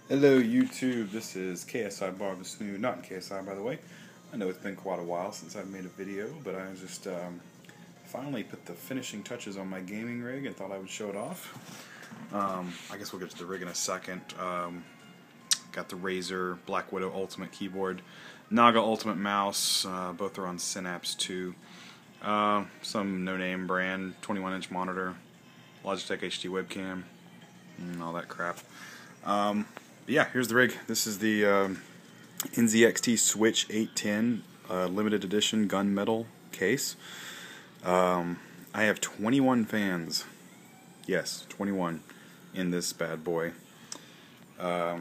Hello YouTube, this is KSI Barbasnoo, not KSI by the way. I know it's been quite a while since I've made a video, but I just finally put the finishing touches on my gaming rig and thought I would show it off. I guess we'll get to the rig in a second. Got the Razer Black Widow Ultimate keyboard, Naga Ultimate mouse, both are on Synapse 2. Some no-name brand, 21-inch monitor, Logitech HD webcam, and all that crap. Yeah, here's the rig. This is the NZXT Switch 810 limited edition gunmetal case. I have 21 fans. Yes, 21 in this bad boy. I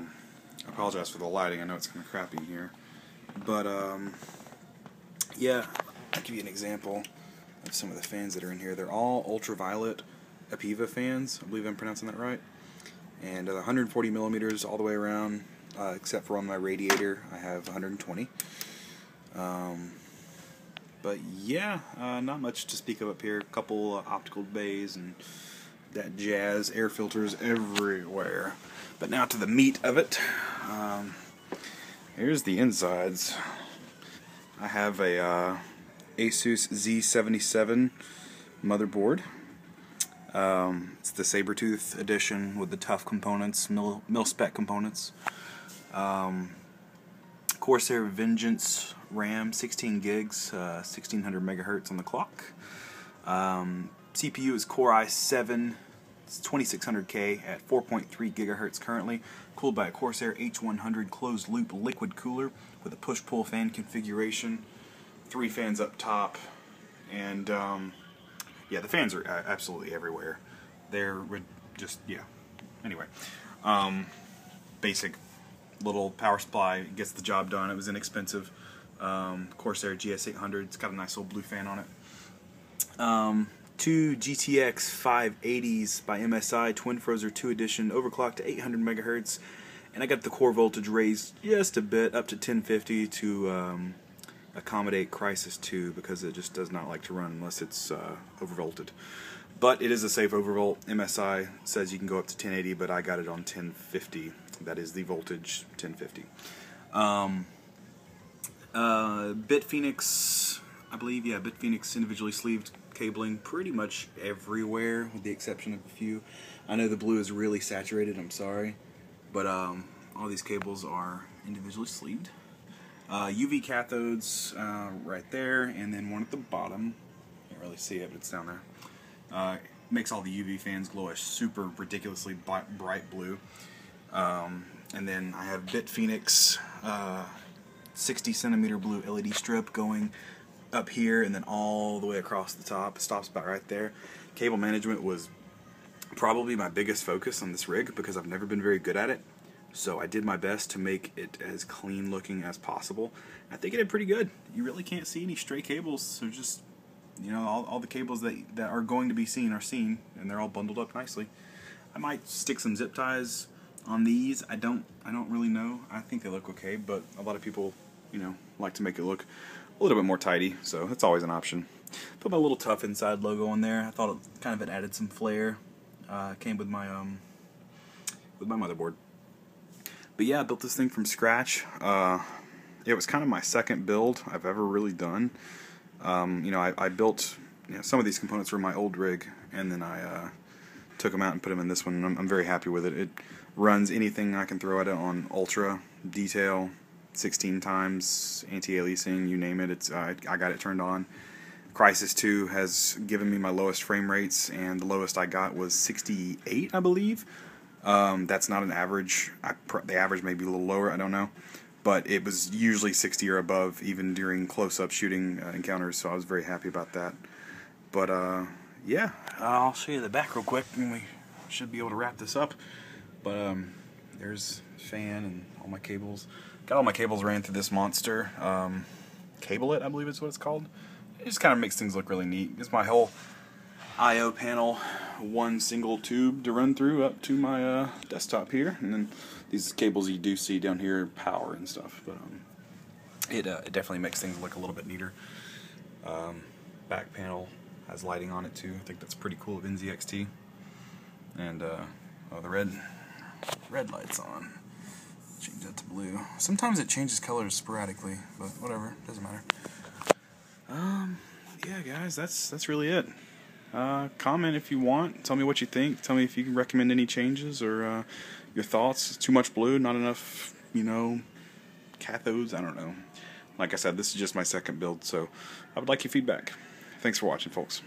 apologize for the lighting. I know it's kind of crappy here. But, yeah, I'll give you an example of some of the fans that are in here. They're all ultraviolet Apiva fans. I believe I'm pronouncing that right. And 140 millimeters all the way around, except for on my radiator, I have 120. But yeah, not much to speak of up here. A couple optical bays and that jazz, air filters everywhere. But now to the meat of it. Here's the insides. I have a Asus Z77 motherboard. It's the Sabertooth edition with the tough components, mil-spec components. Corsair Vengeance RAM, 16 gigs, 1600 megahertz on the clock. CPU is Core i7, it's 2600K at 4.3 gigahertz currently, cooled by a Corsair H100 closed-loop liquid cooler with a push-pull fan configuration, 3 fans up top, and yeah, the fans are absolutely everywhere. They're just, yeah. Anyway, basic little power supply gets the job done. It was inexpensive. Corsair GS800. It's got a nice little blue fan on it. 2 GTX 580s by MSI, Twin Frozer 2 edition, overclocked to 800 megahertz, and I got the core voltage raised just a bit, up to 1050 to accommodate Crysis 2, because it just does not like to run unless it's overvolted. But it is a safe overvolt. MSI says you can go up to 1080, but I got it on 1050. That is the voltage, 1050. Bitphoenix, I believe, yeah, Bitphoenix individually sleeved cabling pretty much everywhere, with the exception of a few. I know the blue is really saturated, I'm sorry, but all these cables are individually sleeved. UV cathodes right there, and then one at the bottom. Can't really see it, but it's down there. Makes all the UV fans glow a super ridiculously bright blue. And then I have Bitphoenix 60 centimeter blue LED strip going up here and then all the way across the top. It stops about right there. Cable management was probably my biggest focus on this rig because I've never been very good at it. So I did my best to make it as clean looking as possible. I think it did pretty good. You really can't see any stray cables, so just, you know, all the cables that are going to be seen are seen, and they're all bundled up nicely. I might stick some zip ties on these. I don't really know. I think they look okay, but a lot of people, you know, like to make it look a little bit more tidy, so that's always an option. Put my little Tough Inside logo on there. I thought it added some flair. Came with my motherboard. But yeah, I built this thing from scratch. It was kind of my second build I've ever really done. You know, I built, you know, some of these components were my old rig, and then I took them out and put them in this one, and I'm very happy with it. It runs anything I can throw at it on ultra, detail, 16 times, anti-aliasing, you name it. I got it turned on. Crysis 2 has given me my lowest frame rates, and the lowest I got was 68, I believe. That's not an average. The average may be a little lower, I don't know. But it was usually 60 or above, even during close-up shooting encounters, so I was very happy about that. But, yeah, I'll show you the back real quick, and we should be able to wrap this up. But, there's fan and all my cables. Got all my cables ran through this monster. Cable-It, I believe is what it's called. It just kind of makes things look really neat. It's my whole I/O panel, one single tube to run through up to my desktop here, and then these cables you do see down here, power and stuff. But it definitely makes things look a little bit neater. Back panel has lighting on it too. I think that's pretty cool of NZXT. And oh, the red light's on. Change that to blue. Sometimes it changes colors sporadically, but whatever, doesn't matter. Yeah, guys, that's really it. Comment if you want. Tell me what you think. Tell me if you can recommend any changes or your thoughts. Too much blue, not enough, cathodes. I don't know. Like I said, this is just my second build, so I would like your feedback. Thanks for watching, folks.